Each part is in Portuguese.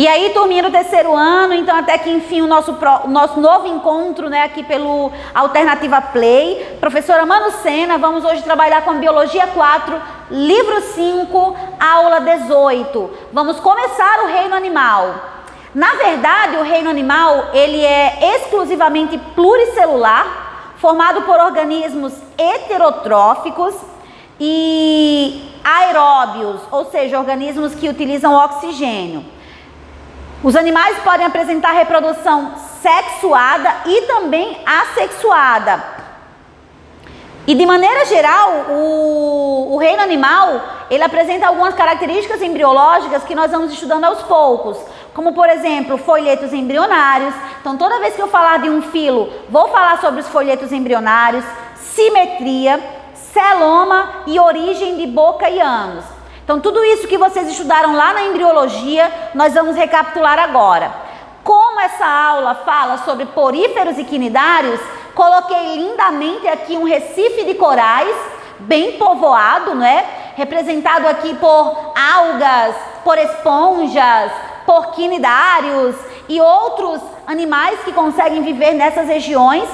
E aí, turminha do terceiro ano, então até que enfim o nosso novo encontro, né, aqui pelo Alternativa Play. Professora Manu Sena, vamos hoje trabalhar com a Biologia 4, livro 5, aula 18. Vamos começar o reino animal. Na verdade, o reino animal, ele é exclusivamente pluricelular, formado por organismos heterotróficos e aeróbios, ou seja, organismos que utilizam oxigênio. Os animais podem apresentar reprodução sexuada e também assexuada. E de maneira geral, o reino animal, ele apresenta algumas características embriológicas que nós vamos estudando aos poucos. Como, por exemplo, folhetos embrionários. Então, toda vez que eu falar de um filo, vou falar sobre os folhetos embrionários, simetria, celoma e origem de boca e ânus. Então, tudo isso que vocês estudaram lá na embriologia, nós vamos recapitular agora. Como essa aula fala sobre poríferos e quinidários, coloquei lindamente aqui um recife de corais, bem povoado, né? Representado aqui por algas, por esponjas, por quinidários e outros animais que conseguem viver nessas regiões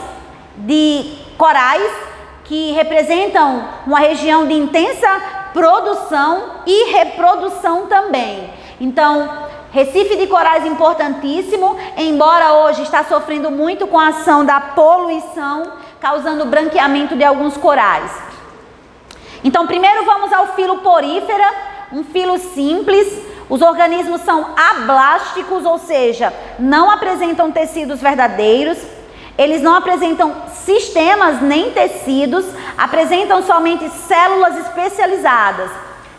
de corais, que representam uma região de intensa produção e reprodução também. Então, recife de corais importantíssimo, embora hoje está sofrendo muito com a ação da poluição, causando branqueamento de alguns corais. Então, primeiro vamos ao filo porífera, um filo simples. Os organismos são ablásticos, ou seja, não apresentam tecidos verdadeiros. Eles não apresentam sistemas nem tecidos, apresentam somente células especializadas.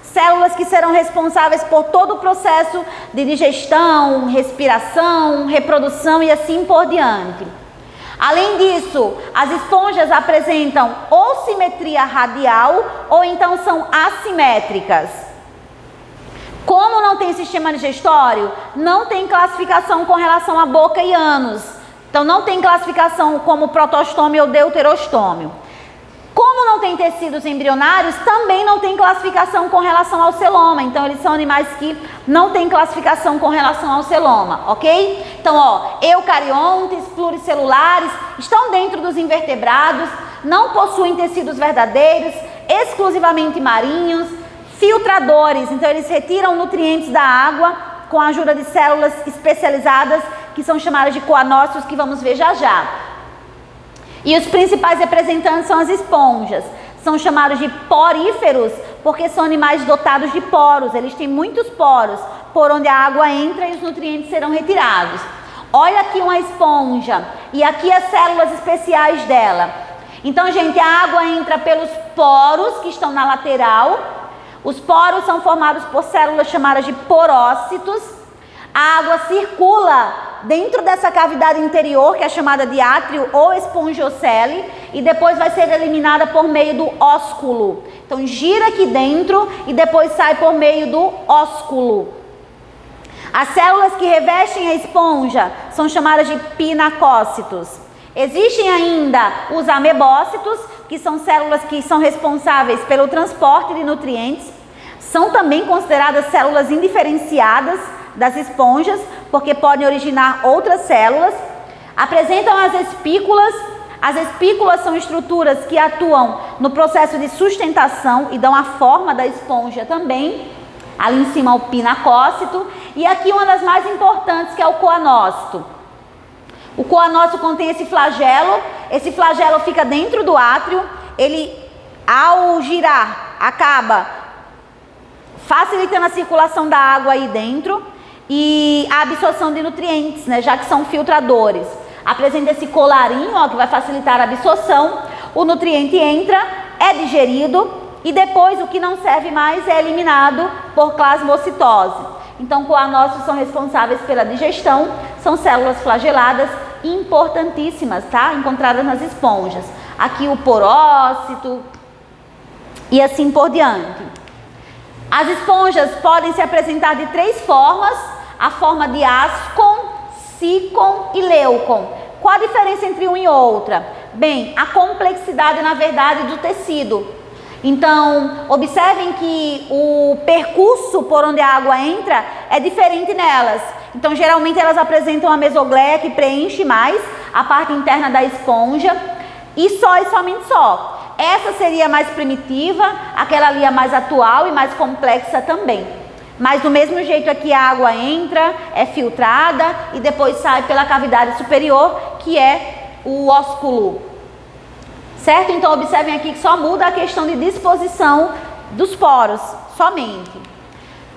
Células que serão responsáveis por todo o processo de digestão, respiração, reprodução e assim por diante. Além disso, as esponjas apresentam ou simetria radial ou então são assimétricas. Como não tem sistema digestório, não tem classificação com relação à boca e ânus. Então, não tem classificação como protostômio ou deuterostômio. Como não tem tecidos embrionários, também não tem classificação com relação ao celoma. Então, eles são animais que não têm classificação com relação ao celoma, ok? Então, ó, eucariontes, pluricelulares, estão dentro dos invertebrados, não possuem tecidos verdadeiros, exclusivamente marinhos, filtradores. Então, eles retiram nutrientes da água com a ajuda de células especializadas, que são chamadas de coanócitos, que vamos ver já já. E os principais representantes são as esponjas. São chamados de poríferos, porque são animais dotados de poros. Eles têm muitos poros, por onde a água entra e os nutrientes serão retirados. Olha aqui uma esponja, e aqui as células especiais dela. Então, gente, a água entra pelos poros, que estão na lateral. Os poros são formados por células chamadas de porócitos. A água circula dentro dessa cavidade interior, que é chamada de átrio ou espongiocele, e depois vai ser eliminada por meio do ósculo. Então, gira aqui dentro e depois sai por meio do ósculo. As células que revestem a esponja são chamadas de pinacócitos. Existem ainda os amebócitos, que são células que são responsáveis pelo transporte de nutrientes. São também consideradas células indiferenciadas das esponjas, porque podem originar outras células. Apresentam as espículas. As espículas são estruturas que atuam no processo de sustentação e dão a forma da esponja também. Ali em cima o pinacócito. E aqui uma das mais importantes, que é o coanócito. O coanócito contém esse flagelo fica dentro do átrio. Ele, ao girar, acaba facilitando a circulação da água aí dentro e a absorção de nutrientes, né, já que são filtradores. Apresenta esse colarinho, ó, que vai facilitar a absorção. O nutriente entra, é digerido e depois o que não serve mais é eliminado por plasmocitose. Então, coanócitos são responsáveis pela digestão, são células flageladas importantíssimas, tá? Encontradas nas esponjas. Aqui o porócito e assim por diante. As esponjas podem se apresentar de 3 formas: a forma de ascon, sicon e leucon. Qual a diferença entre uma e outra? Bem, a complexidade, na verdade, do tecido. Então, observem que o percurso por onde a água entra é diferente nelas. Então, geralmente elas apresentam a mesogleia que preenche mais a parte interna da esponja e somente só. Essa seria a mais primitiva, aquela ali é mais atual e mais complexa também. Mas do mesmo jeito aqui a água entra, é filtrada e depois sai pela cavidade superior, que é o ósculo. Certo? Então observem aqui que só muda a questão de disposição dos poros, somente.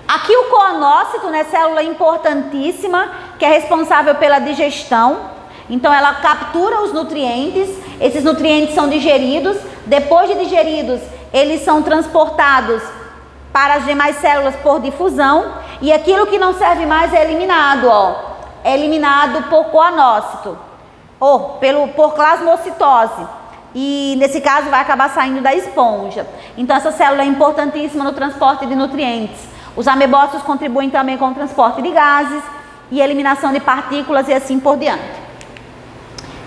Aqui o coanócito, né, célula importantíssima, que é responsável pela digestão. Então ela captura os nutrientes, esses nutrientes são digeridos, depois de digeridos, eles são transportados para as demais células por difusão, e aquilo que não serve mais é eliminado, ó. É eliminado por coanócito, ou por plasmocitose. E nesse caso vai acabar saindo da esponja. Então essa célula é importantíssima no transporte de nutrientes. Os amebócitos contribuem também com o transporte de gases e eliminação de partículas e assim por diante.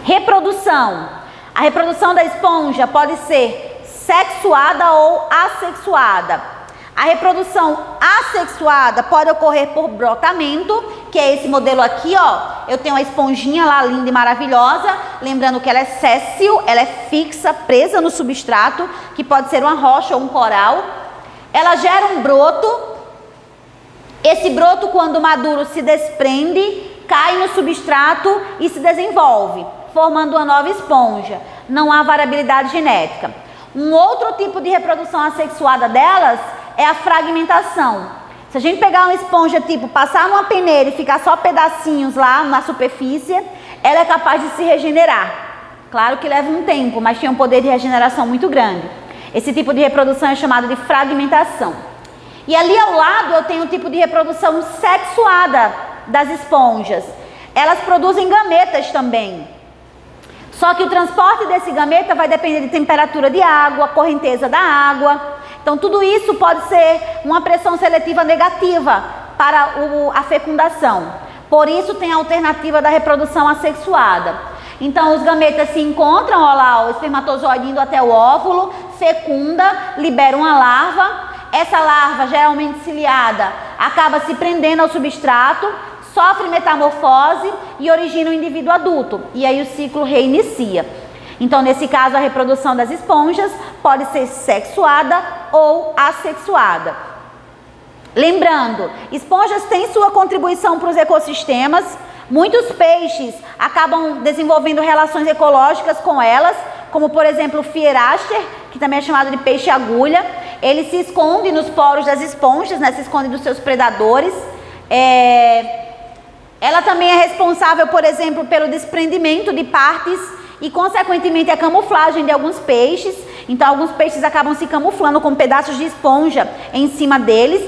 Reprodução. A reprodução da esponja pode ser sexuada ou assexuada. A reprodução assexuada pode ocorrer por brotamento, que é esse modelo aqui, ó. Eu tenho uma esponjinha lá, linda e maravilhosa. Lembrando que ela é séssil, ela é fixa, presa no substrato, que pode ser uma rocha ou um coral. Ela gera um broto. Esse broto, quando maduro, se desprende, cai no substrato e se desenvolve, formando uma nova esponja. Não há variabilidade genética. Um outro tipo de reprodução assexuada delas é a fragmentação. Se a gente pegar uma esponja, tipo, passar numa peneira e ficar só pedacinhos lá na superfície, ela é capaz de se regenerar. Claro que leva um tempo, mas tem um poder de regeneração muito grande. Esse tipo de reprodução é chamado de fragmentação. E ali ao lado eu tenho o tipo de reprodução sexuada das esponjas. Elas produzem gametas também. Só que o transporte desse gameta vai depender de temperatura de água, correnteza da água. Então tudo isso pode ser uma pressão seletiva negativa para a fecundação. Por isso tem a alternativa da reprodução assexuada. Então os gametas se encontram, olha lá, o espermatozoide indo até o óvulo, fecunda, libera uma larva. Essa larva, geralmente ciliada, acaba se prendendo ao substrato, sofre metamorfose e origina um indivíduo adulto. E aí o ciclo reinicia. Então, nesse caso, a reprodução das esponjas pode ser sexuada ou assexuada. Lembrando, esponjas têm sua contribuição para os ecossistemas. Muitos peixes acabam desenvolvendo relações ecológicas com elas, como por exemplo o Fieraster, que também é chamado de peixe-agulha. Ele se esconde nos poros das esponjas, né? Se esconde dos seus predadores. Ela também é responsável, por exemplo, pelo desprendimento de partes e, consequentemente, a camuflagem de alguns peixes. Então, alguns peixes acabam se camuflando com pedaços de esponja em cima deles.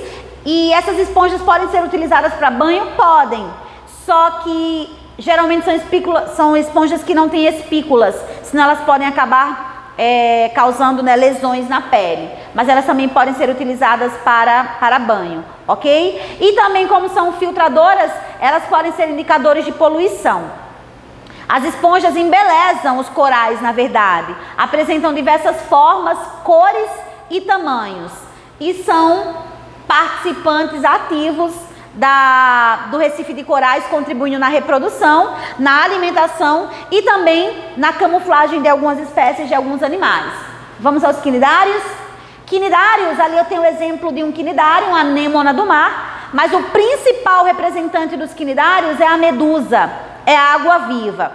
E essas esponjas podem ser utilizadas para banho? Podem. Só que, geralmente, são esponjas que não têm espículas, senão elas podem acabar causando, né, lesões na pele. Mas elas também podem ser utilizadas para banho, ok? E também, como são filtradoras, elas podem ser indicadores de poluição. As esponjas embelezam os corais, na verdade. Apresentam diversas formas, cores e tamanhos. E são participantes ativos do recife de corais, contribuindo na reprodução, na alimentação e também na camuflagem de algumas espécies de alguns animais. Vamos aos quinidários? Quinidários, ali eu tenho o exemplo de um quinidário, uma anêmona do mar, mas o principal representante dos quinidários é a medusa, é a água-viva.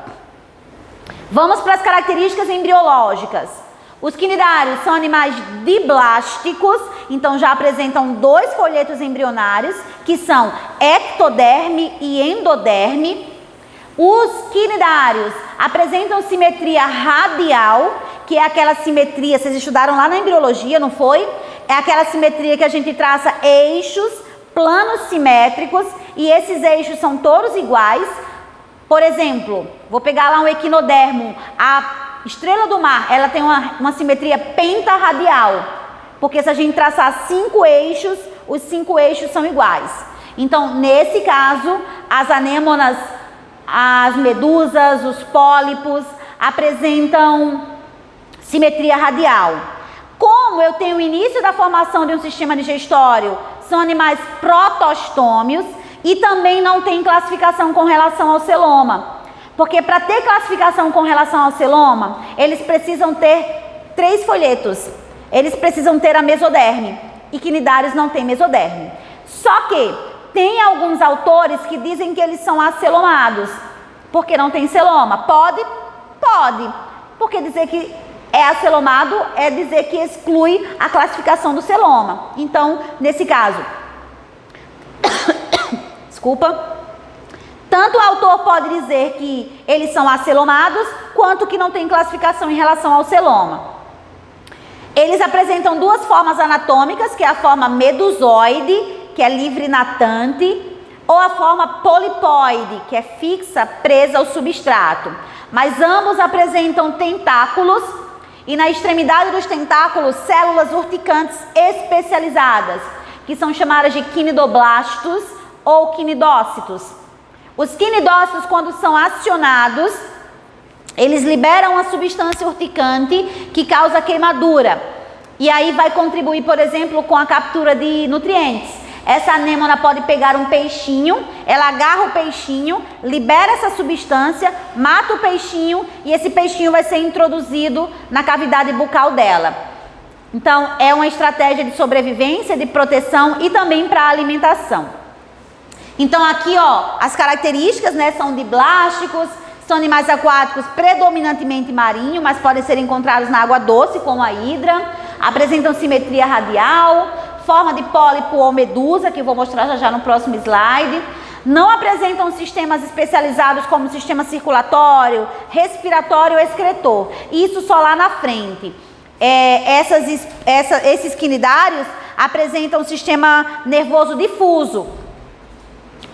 Vamos para as características embriológicas. Os quinidários são animais diblásticos, então já apresentam 2 folhetos embrionários, que são ectoderme e endoderme. Os quinidários apresentam simetria radial, que é aquela simetria, vocês estudaram lá na embriologia, não foi? É aquela simetria que a gente traça eixos, planos simétricos, e esses eixos são todos iguais. Por exemplo, vou pegar lá um equinodermo, a estrela do mar, ela tem uma simetria pentarradial, porque se a gente traçar 5 eixos, os 5 eixos são iguais. Então, nesse caso, as anêmonas, as medusas, os pólipos apresentam simetria radial. Como eu tenho o início da formação de um sistema digestório são animais protostômios e também não tem classificação com relação ao celoma. Porque para ter classificação com relação ao celoma, eles precisam ter 3 folhetos. Eles precisam ter a mesoderme. E quinidários não tem mesoderme. Só que tem alguns autores que dizem que eles são acelomados. Porque não tem celoma. Pode? Pode. Porque dizer que é acelomado é dizer que exclui a classificação do celoma. Então, nesse caso, desculpa, tanto o autor pode dizer que eles são acelomados, quanto que não tem classificação em relação ao celoma. Eles apresentam 2 formas anatômicas, que é a forma medusoide, que é livre natante, ou a forma polipoide, que é fixa, presa ao substrato. Mas ambos apresentam tentáculos e na extremidade dos tentáculos células urticantes especializadas, que são chamadas de quinidoblastos ou quinidócitos. Os quinidócitos, quando são acionados, eles liberam a substância urticante que causa queimadura. E aí vai contribuir, por exemplo, com a captura de nutrientes. Essa anêmona pode pegar um peixinho, ela agarra o peixinho, libera essa substância, mata o peixinho e esse peixinho vai ser introduzido na cavidade bucal dela. Então, é uma estratégia de sobrevivência, de proteção e também para alimentação. Então, aqui, ó, as características, né, são de blásticos, são animais aquáticos predominantemente marinhos, mas podem ser encontrados na água doce, como a hidra, apresentam simetria radial, forma de pólipo ou medusa, que eu vou mostrar já no próximo slide. Não apresentam sistemas especializados como sistema circulatório, respiratório ou excretor. Isso só lá na frente. Esses quinidários apresentam sistema nervoso difuso.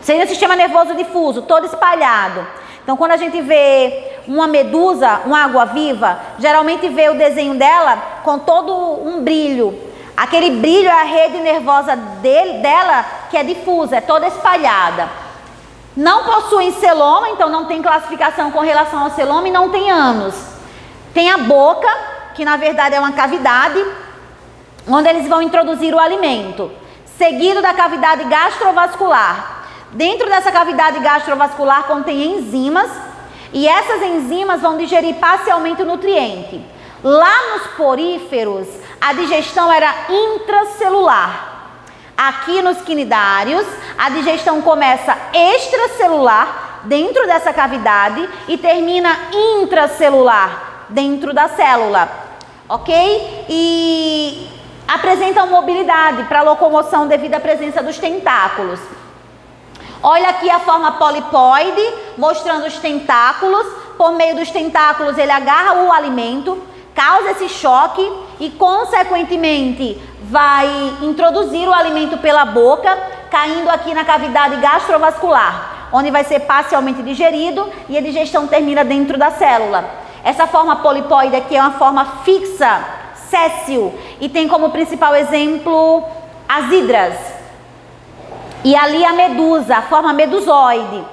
Seria o sistema nervoso difuso, todo espalhado. Então, quando a gente vê uma medusa, uma água-viva, geralmente vê o desenho dela com todo um brilho. Aquele brilho é a rede nervosa dela, que é difusa, é toda espalhada. Não possuem celoma, então não tem classificação com relação ao celoma e não tem ânus. Tem a boca, que na verdade é uma cavidade, onde eles vão introduzir o alimento, seguido da cavidade gastrovascular. Dentro dessa cavidade gastrovascular contém enzimas, e essas enzimas vão digerir parcialmente o nutriente. Lá nos poríferos, a digestão era intracelular. Aqui nos quinidários, a digestão começa extracelular, dentro dessa cavidade, e termina intracelular, dentro da célula. Ok? E apresentam mobilidade para locomoção devido à presença dos tentáculos. Olha aqui a forma polipoide, mostrando os tentáculos. Por meio dos tentáculos, ele agarra o alimento, causa esse choque e, consequentemente, vai introduzir o alimento pela boca, caindo aqui na cavidade gastrovascular, onde vai ser parcialmente digerido e a digestão termina dentro da célula. Essa forma polipoide aqui é uma forma fixa, séssil, e tem como principal exemplo as hidras. E ali a medusa, a forma medusoide.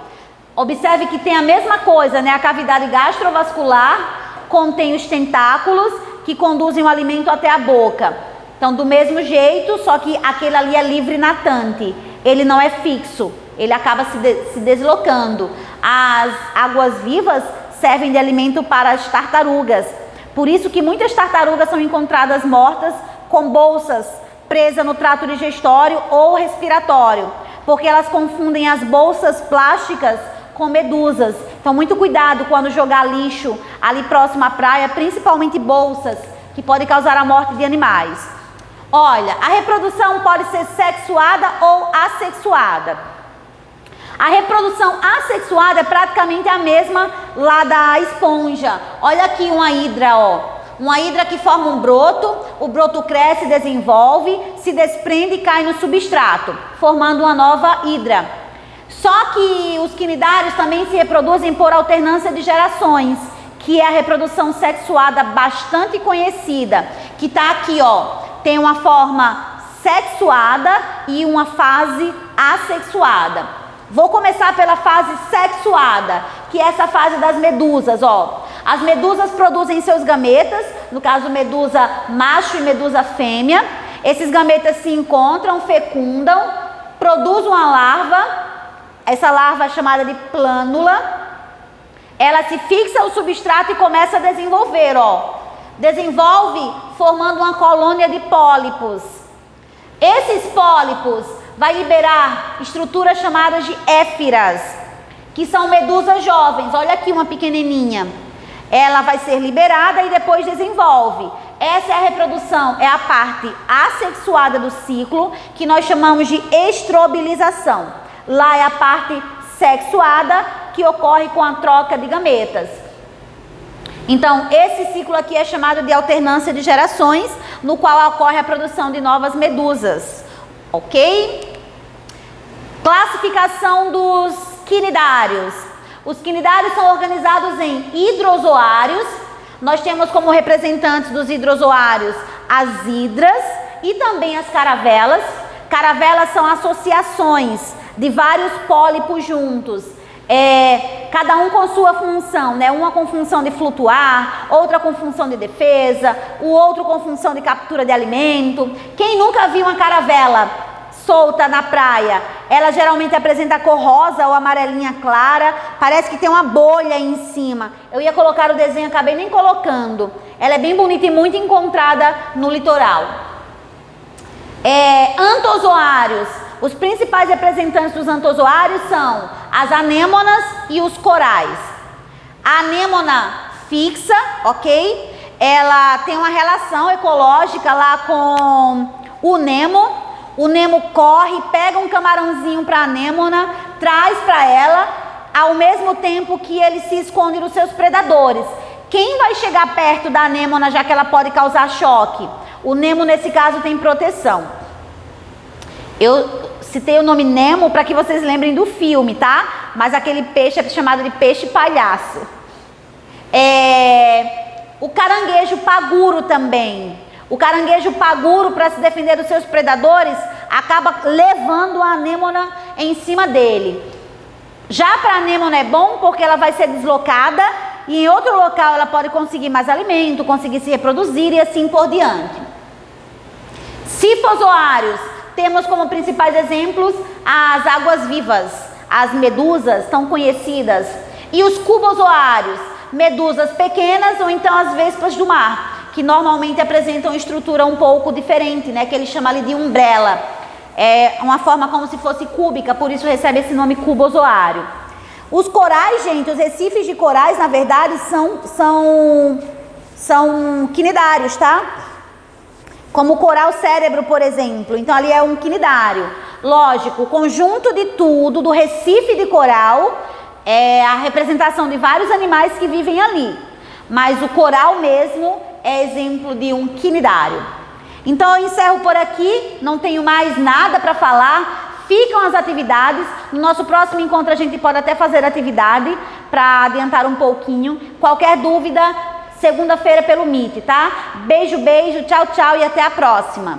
Observe que tem a mesma coisa, né? A cavidade gastrovascular contém os tentáculos que conduzem o alimento até a boca. Então, do mesmo jeito, só que aquele ali é livre natante. Ele não é fixo, ele acaba se deslocando. As águas-vivas servem de alimento para as tartarugas. Por isso que muitas tartarugas são encontradas mortas com bolsas presas no trato digestório ou respiratório, porque elas confundem as bolsas plásticas com medusas. Então, muito cuidado quando jogar lixo ali próximo à praia, principalmente bolsas, que podem causar a morte de animais. Olha, a reprodução pode ser sexuada ou assexuada. A reprodução assexuada é praticamente a mesma lá da esponja. Olha aqui uma hidra, ó. Uma hidra que forma um broto, o broto cresce, desenvolve, se desprende e cai no substrato, formando uma nova hidra. Só que os quinidários também se reproduzem por alternância de gerações, que é a reprodução sexuada bastante conhecida, que está aqui, ó. Tem uma forma sexuada e uma fase assexuada. Vou começar pela fase sexuada, que é essa fase das medusas, ó. As medusas produzem seus gametas, no caso medusa macho e medusa fêmea, Esses gametas se encontram, fecundam, produzem uma larva. Essa larva é chamada de plânula. Ela se fixa ao substrato e começa a desenvolver, ó. Desenvolve formando uma colônia de pólipos. Esses pólipos vai liberar estruturas chamadas de éfiras, que são medusas jovens. Olha aqui uma pequenininha. Ela vai ser liberada e depois desenvolve. Essa é a reprodução, é a parte assexuada do ciclo, que nós chamamos de estrobilização. Lá é a parte sexuada, que ocorre com a troca de gametas. Então, esse ciclo aqui é chamado de alternância de gerações, no qual ocorre a produção de novas medusas. Ok? Classificação dos quinidários. Os quinidários são organizados em hidrozoários. Nós temos como representantes dos hidrozoários as hidras e também as caravelas. Caravelas são associações de vários pólipos juntos. Cada um com sua função, né? Uma com função de flutuar, outra com função de defesa, o outro com função de captura de alimento. Quem nunca viu uma caravela solta na praia? Ela geralmente apresenta cor rosa ou amarelinha clara, parece que tem uma bolha em cima. Eu ia colocar o desenho, acabei nem colocando. Ela é bem bonita e muito encontrada no litoral. Antozoários. Os principais representantes dos antozoários são as anêmonas e os corais. A anêmona fixa, ok? Ela tem uma relação ecológica lá com o Nemo. O Nemo corre, pega um camarãozinho para a anêmona, traz para ela, ao mesmo tempo que ele se esconde dos seus predadores. Quem vai chegar perto da anêmona, já que ela pode causar choque? O Nemo, nesse caso, tem proteção. Eu citei o nome Nemo para que vocês lembrem do filme, tá? Mas aquele peixe é chamado de peixe palhaço. O caranguejo paguro também. O caranguejo paguro, para se defender dos seus predadores, acaba levando a anêmona em cima dele. Já para a anêmona é bom porque ela vai ser deslocada e em outro local ela pode conseguir mais alimento, conseguir se reproduzir e assim por diante. Sifozoários. Temos como principais exemplos as águas-vivas, as medusas tão conhecidas, e os cubozoários, medusas pequenas ou então as vespas do mar, que normalmente apresentam estrutura um pouco diferente, né, que ele chama ali de umbrella. É uma forma como se fosse cúbica, por isso recebe esse nome cubozoário. Os corais, gente, os recifes de corais, na verdade, são quinidários, tá? Como o coral cérebro, por exemplo. Então, ali é um quinidário. Lógico, o conjunto de tudo, do recife de coral, é a representação de vários animais que vivem ali. Mas o coral mesmo é exemplo de um quinidário. Então, eu encerro por aqui. Não tenho mais nada para falar. Ficam as atividades. No nosso próximo encontro, a gente pode até fazer atividade para adiantar um pouquinho. Qualquer dúvida, segunda-feira pelo Meet, tá? Beijo, beijo, tchau, tchau e até a próxima.